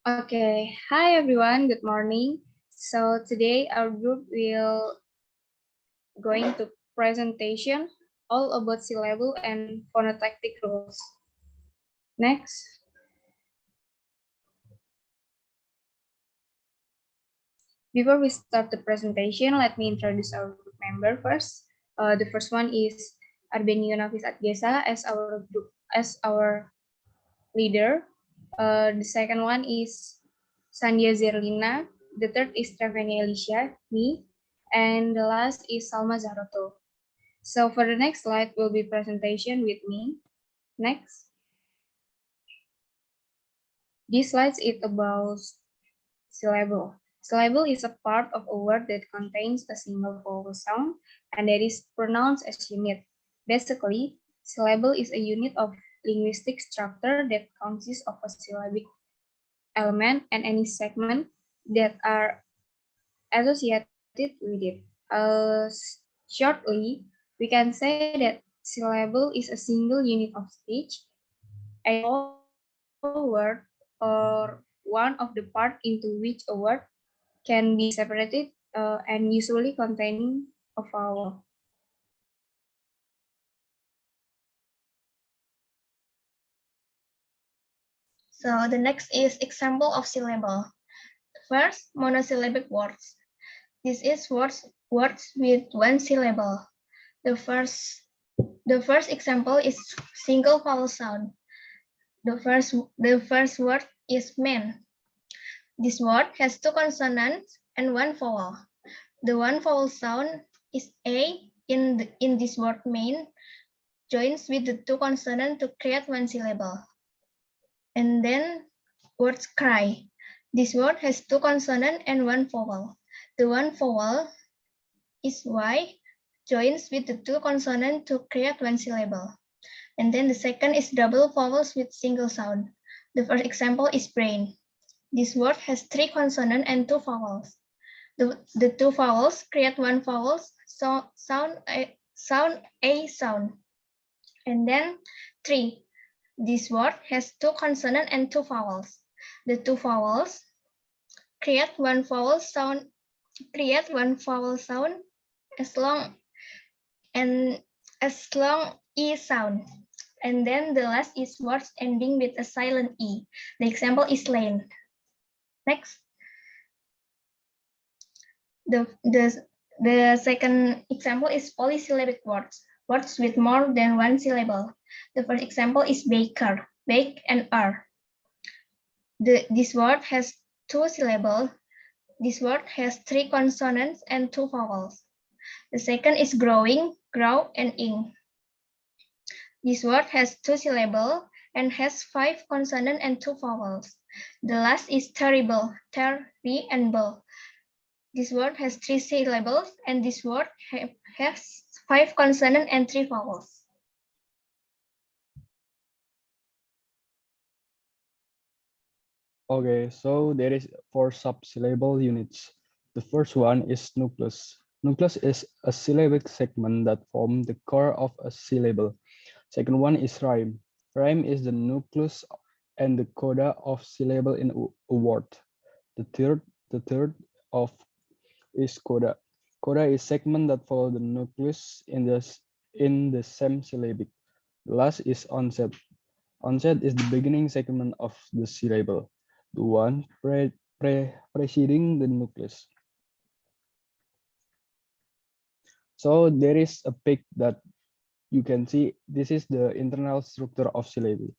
Okay, hi everyone, good morning. So today our group will going to presentation all about syllable and phonotactic rules. Next. Before we start the presentation, let me introduce our group member first. The first one is Arbenio Nafis Adgesa as our leader. The second one is Sandia Zerlina. The third is Travania Alicia, me. And the last is Salma Zaroto. So for the next slide will be presentation with me. Next. This slide is about syllable. Syllable is a part of a word that contains a single vowel sound and that is pronounced as unit. Basically, syllable is a unit of linguistic structure that consists of a syllabic element and any segment that are associated with it. Shortly, we can say that syllable is a single unit of speech, a whole word or one of the part into which a word can be separated and usually containing a vowel. So the next is example of syllable. First, monosyllabic words. This is words with one syllable. The first example is single vowel sound. The first word is man. This word has two consonants and one vowel. The one vowel sound is a in this word man joins with the two consonants to create one syllable. And then words cry. This word has two consonants and one vowel. The one vowel is Y joins with the two consonants to create one syllable. And then the second is double vowels with single sound. The first example is brain. This word has three consonants and two vowels. The two vowels create one vowel, so sound A sound. And then three. This word has two consonants and two vowels. The two vowels create one vowel sound as long E sound. And then the last is words ending with a silent E. The example is lane. Next. The second example is polysyllabic words, words with more than one syllable. The first example is baker, bake and R. This word has two syllables. This word has three consonants and two vowels. The second is growing, grow and ing. This word has two syllables and has five consonants and two vowels. The last is terrible, ter, re and bel. This word has three syllables and this word has five consonants and three vowels. Okay, so there is 4 sub-syllable units. The first one is nucleus. Nucleus is a syllabic segment that forms the core of a syllable. Second one is rhyme. Rhyme is the nucleus and the coda of syllable in a word. The third of is coda. Coda is segment that follow the nucleus in the same syllabic. The last is onset. Onset is the beginning segment of the syllable, the one preceding the nucleus. So there is a pic that you can see. This is the internal structure of syllable.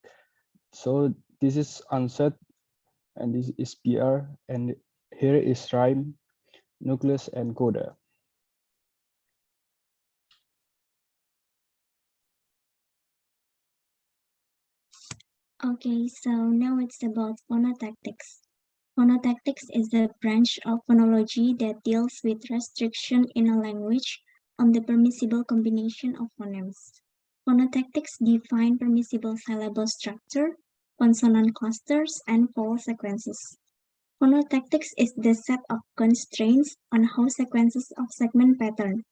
So this is onset, and this is PR, and here is rhyme, nucleus, and coda. Okay, so now it's about phonotactics. Phonotactics is a branch of phonology that deals with restriction in a language on the permissible combination of phonemes. Phonotactics define permissible syllable structure, consonant clusters, and vowel sequences. Phonotactics is the set of constraints on how sequences of segment pattern.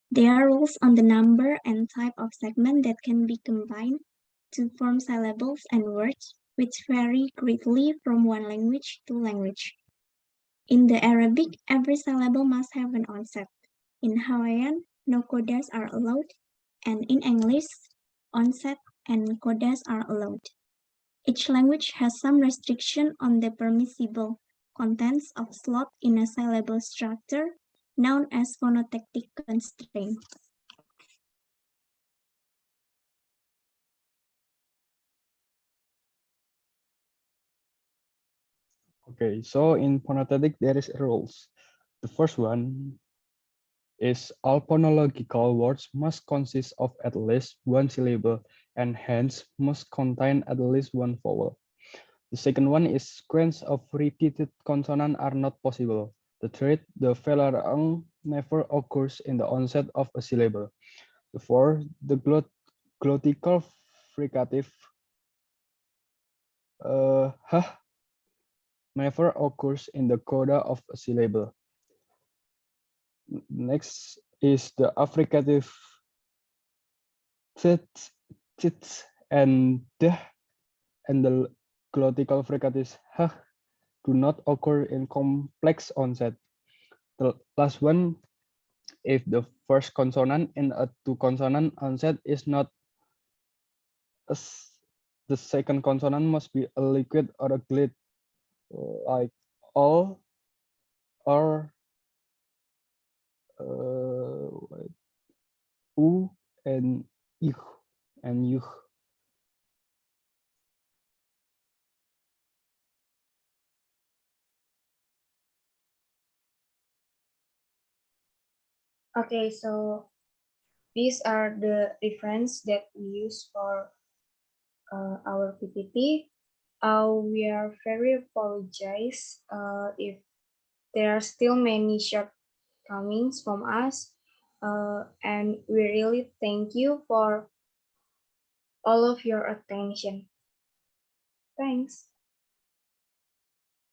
There are rules on the number and type of segment that can be combined to form syllables and words which vary greatly from one language to language. In the Arabic, every syllable must have an onset. In Hawaiian, no codas are allowed, and in English, onset and codas are allowed. Each language has some restriction on the permissible contents of slot in a syllable structure, known as phonotactic constraint. Okay, so in phonothetic there is rules. The first one is all phonological words must consist of at least one syllable and hence must contain at least one vowel. The second one is sequence of repeated consonants are not possible. The third, the failure never occurs in the onset of a syllable. The fourth, the glottal fricative h never occurs in the coda of a syllable. Next is the affricative th, th, and the glottal fricatives h do not occur in complex onset. The last one, if the first consonant in a two consonant onset is not the second consonant must be a liquid or a glit, like all or u and ih and yuh. Okay, so these are the reference that we use for our PPT. We are very apologize if there are still many shortcomings from us, and we really thank you for all of your attention. Thanks.